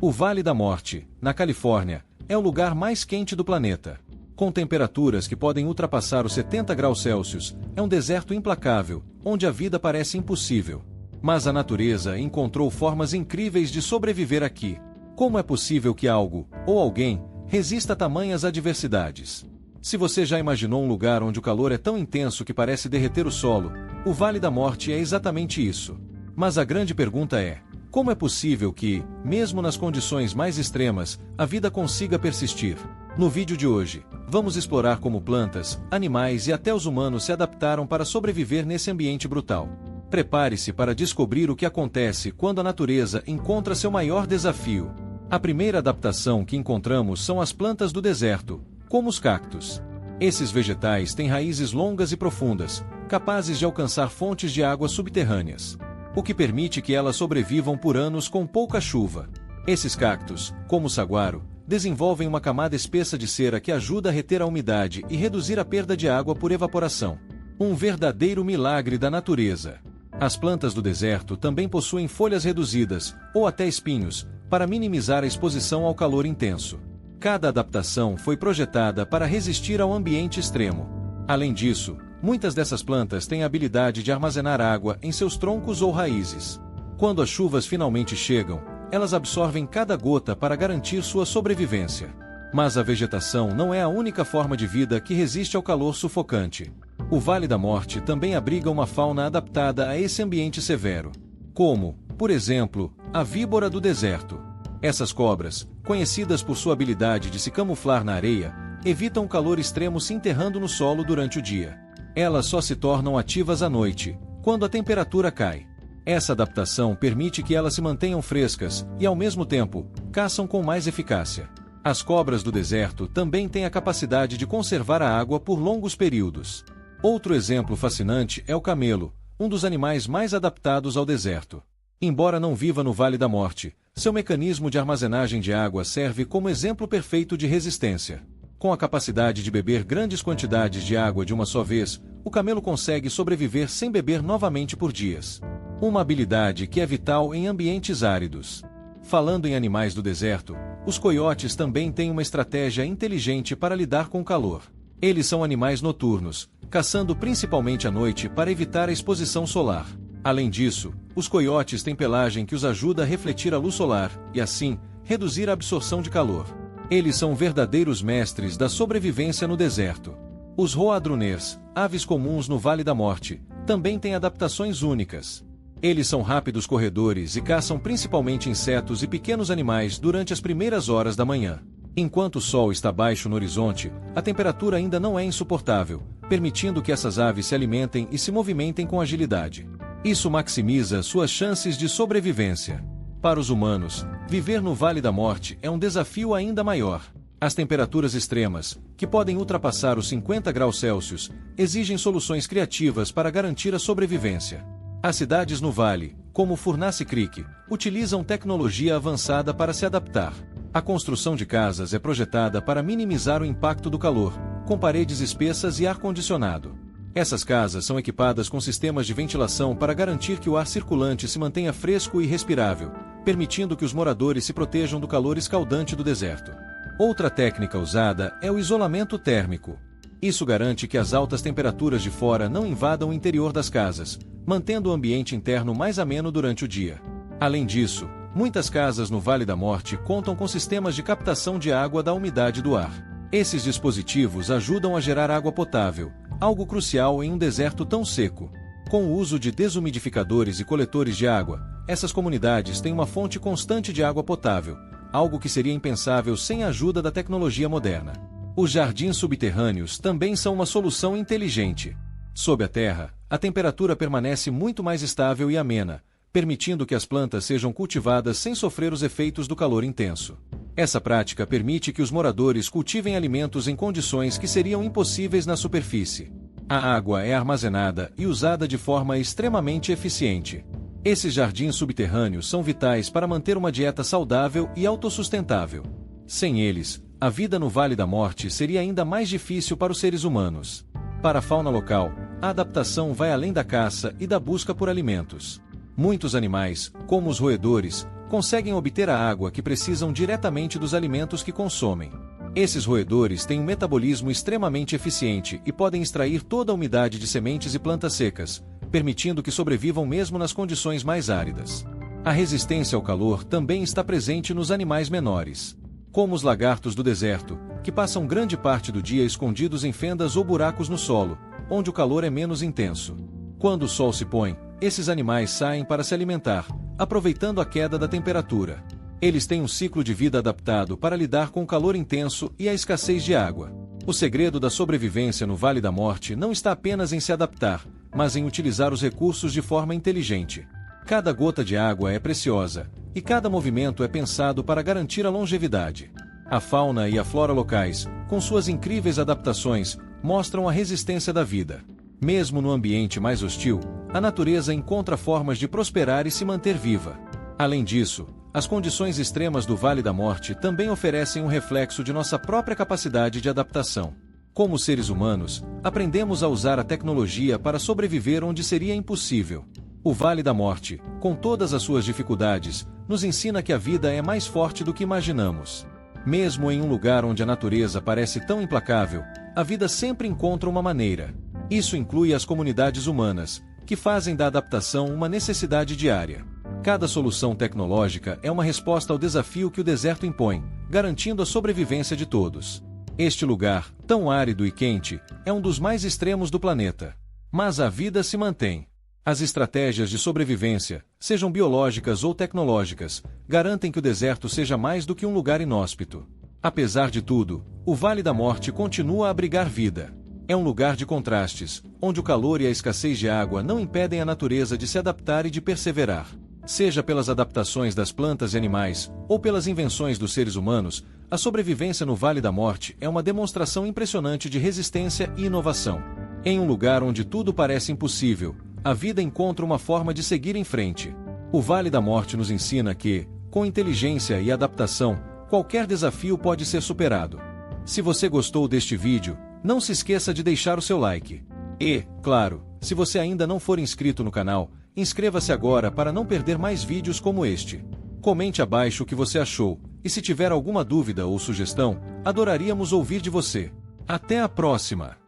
O Vale da Morte, na Califórnia, é o lugar mais quente do planeta. Com temperaturas que podem ultrapassar os 70 graus Celsius, é um deserto implacável, onde a vida parece impossível. Mas a natureza encontrou formas incríveis de sobreviver aqui. Como é possível que algo, ou alguém, resista a tamanhas adversidades? Se você já imaginou um lugar onde o calor é tão intenso que parece derreter o solo, o Vale da Morte é exatamente isso. Mas a grande pergunta é: como é possível que, mesmo nas condições mais extremas, a vida consiga persistir? No vídeo de hoje, vamos explorar como plantas, animais e até os humanos se adaptaram para sobreviver nesse ambiente brutal. Prepare-se para descobrir o que acontece quando a natureza encontra seu maior desafio. A primeira adaptação que encontramos são as plantas do deserto, como os cactos. Esses vegetais têm raízes longas e profundas, capazes de alcançar fontes de água subterrâneas, o que permite que elas sobrevivam por anos com pouca chuva. Esses cactos, como o saguaro, desenvolvem uma camada espessa de cera que ajuda a reter a umidade e reduzir a perda de água por evaporação. Um verdadeiro milagre da natureza. As plantas do deserto também possuem folhas reduzidas, ou até espinhos, para minimizar a exposição ao calor intenso. Cada adaptação foi projetada para resistir ao ambiente extremo. Além disso, muitas dessas plantas têm a habilidade de armazenar água em seus troncos ou raízes. Quando as chuvas finalmente chegam, elas absorvem cada gota para garantir sua sobrevivência. Mas a vegetação não é a única forma de vida que resiste ao calor sufocante. O Vale da Morte também abriga uma fauna adaptada a esse ambiente severo, como, por exemplo, a víbora do deserto. Essas cobras, conhecidas por sua habilidade de se camuflar na areia, evitam o calor extremo se enterrando no solo durante o dia. Elas só se tornam ativas à noite, quando a temperatura cai. Essa adaptação permite que elas se mantenham frescas e, ao mesmo tempo, caçam com mais eficácia. As cobras do deserto também têm a capacidade de conservar a água por longos períodos. Outro exemplo fascinante é o camelo, um dos animais mais adaptados ao deserto. Embora não viva no Vale da Morte, seu mecanismo de armazenagem de água serve como exemplo perfeito de resistência. Com a capacidade de beber grandes quantidades de água de uma só vez, o camelo consegue sobreviver sem beber novamente por dias. Uma habilidade que é vital em ambientes áridos. Falando em animais do deserto, os coiotes também têm uma estratégia inteligente para lidar com o calor. Eles são animais noturnos, caçando principalmente à noite para evitar a exposição solar. Além disso, os coiotes têm pelagem que os ajuda a refletir a luz solar e, assim, reduzir a absorção de calor. Eles são verdadeiros mestres da sobrevivência no deserto. Os roadrunners, aves comuns no Vale da Morte, também têm adaptações únicas. Eles são rápidos corredores e caçam principalmente insetos e pequenos animais durante as primeiras horas da manhã. Enquanto o sol está baixo no horizonte, a temperatura ainda não é insuportável, permitindo que essas aves se alimentem e se movimentem com agilidade. Isso maximiza suas chances de sobrevivência. Para os humanos, viver no Vale da Morte é um desafio ainda maior. As temperaturas extremas, que podem ultrapassar os 50 graus Celsius, exigem soluções criativas para garantir a sobrevivência. As cidades no vale, como Furnace Creek, utilizam tecnologia avançada para se adaptar. A construção de casas é projetada para minimizar o impacto do calor, com paredes espessas e ar-condicionado. Essas casas são equipadas com sistemas de ventilação para garantir que o ar circulante se mantenha fresco e respirável, permitindo que os moradores se protejam do calor escaldante do deserto. Outra técnica usada é o isolamento térmico. Isso garante que as altas temperaturas de fora não invadam o interior das casas, mantendo o ambiente interno mais ameno durante o dia. Além disso, muitas casas no Vale da Morte contam com sistemas de captação de água da umidade do ar. Esses dispositivos ajudam a gerar água potável, algo crucial em um deserto tão seco. Com o uso de desumidificadores e coletores de água, essas comunidades têm uma fonte constante de água potável, algo que seria impensável sem a ajuda da tecnologia moderna. Os jardins subterrâneos também são uma solução inteligente. Sob a terra, a temperatura permanece muito mais estável e amena, permitindo que as plantas sejam cultivadas sem sofrer os efeitos do calor intenso. Essa prática permite que os moradores cultivem alimentos em condições que seriam impossíveis na superfície. A água é armazenada e usada de forma extremamente eficiente. Esses jardins subterrâneos são vitais para manter uma dieta saudável e autossustentável. Sem eles, a vida no Vale da Morte seria ainda mais difícil para os seres humanos. Para a fauna local, a adaptação vai além da caça e da busca por alimentos. Muitos animais, como os roedores, conseguem obter a água que precisam diretamente dos alimentos que consomem. Esses roedores têm um metabolismo extremamente eficiente e podem extrair toda a umidade de sementes e plantas secas, permitindo que sobrevivam mesmo nas condições mais áridas. A resistência ao calor também está presente nos animais menores, como os lagartos do deserto, que passam grande parte do dia escondidos em fendas ou buracos no solo, onde o calor é menos intenso. Quando o sol se põe, esses animais saem para se alimentar, aproveitando a queda da temperatura. Eles têm um ciclo de vida adaptado para lidar com o calor intenso e a escassez de água. O segredo da sobrevivência no Vale da Morte não está apenas em se adaptar, mas em utilizar os recursos de forma inteligente. Cada gota de água é preciosa, e cada movimento é pensado para garantir a longevidade. A fauna e a flora locais, com suas incríveis adaptações, mostram a resistência da vida. Mesmo no ambiente mais hostil, a natureza encontra formas de prosperar e se manter viva. Além disso, as condições extremas do Vale da Morte também oferecem um reflexo de nossa própria capacidade de adaptação. Como seres humanos, aprendemos a usar a tecnologia para sobreviver onde seria impossível. O Vale da Morte, com todas as suas dificuldades, nos ensina que a vida é mais forte do que imaginamos. Mesmo em um lugar onde a natureza parece tão implacável, a vida sempre encontra uma maneira. Isso inclui as comunidades humanas, que fazem da adaptação uma necessidade diária. Cada solução tecnológica é uma resposta ao desafio que o deserto impõe, garantindo a sobrevivência de todos. Este lugar, tão árido e quente, é um dos mais extremos do planeta. Mas a vida se mantém. As estratégias de sobrevivência, sejam biológicas ou tecnológicas, garantem que o deserto seja mais do que um lugar inóspito. Apesar de tudo, o Vale da Morte continua a abrigar vida. É um lugar de contrastes, onde o calor e a escassez de água não impedem a natureza de se adaptar e de perseverar. Seja pelas adaptações das plantas e animais, ou pelas invenções dos seres humanos, a sobrevivência no Vale da Morte é uma demonstração impressionante de resistência e inovação. Em um lugar onde tudo parece impossível, a vida encontra uma forma de seguir em frente. O Vale da Morte nos ensina que, com inteligência e adaptação, qualquer desafio pode ser superado. Se você gostou deste vídeo, não se esqueça de deixar o seu like. E, claro, se você ainda não for inscrito no canal, inscreva-se agora para não perder mais vídeos como este. Comente abaixo o que você achou, e se tiver alguma dúvida ou sugestão, adoraríamos ouvir de você. Até a próxima!